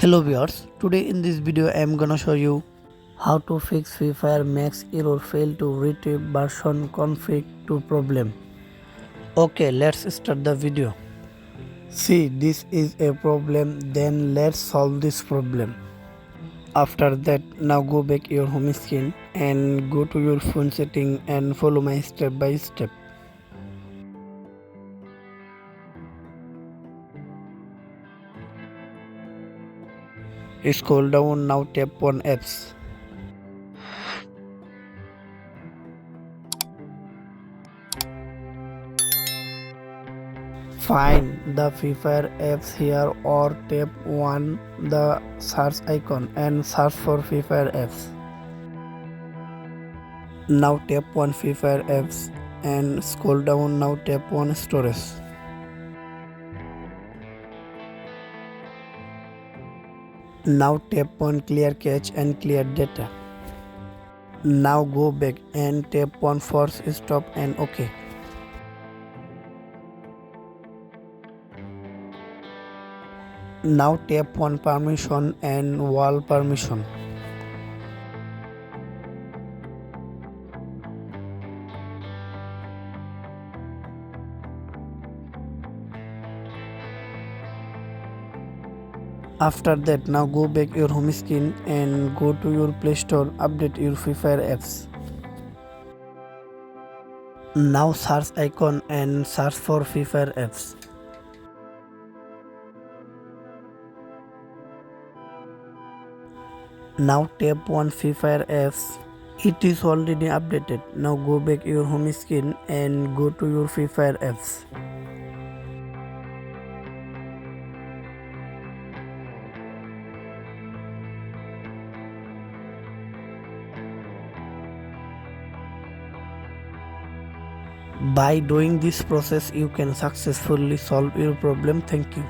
Hello viewers, today in this video I am gonna show you how to fix Free Fire Max error fail to retrieve version config to problem. Okay, let's start the video. See, this is a problem, then let's solve this problem. After that, now go back your home screen and go to your phone setting and follow my step by step. Scroll down, now tap on apps. Find the Free Fire apps here or tap on the search icon and search for Free Fire apps. Now tap on Free Fire apps and scroll down, now tap on storage. Now tap on clear cache and clear data. Now go back and tap on force stop and OK. Now tap on permission and wall permission. After that, now go back your home screen and go to your Play Store, update your Free Fire apps. Now search icon and search for Free Fire apps. Now tap on Free Fire apps. It is already updated. Now go back your home screen and go to your Free Fire apps. By doing this process, you can successfully solve your problem. Thank you.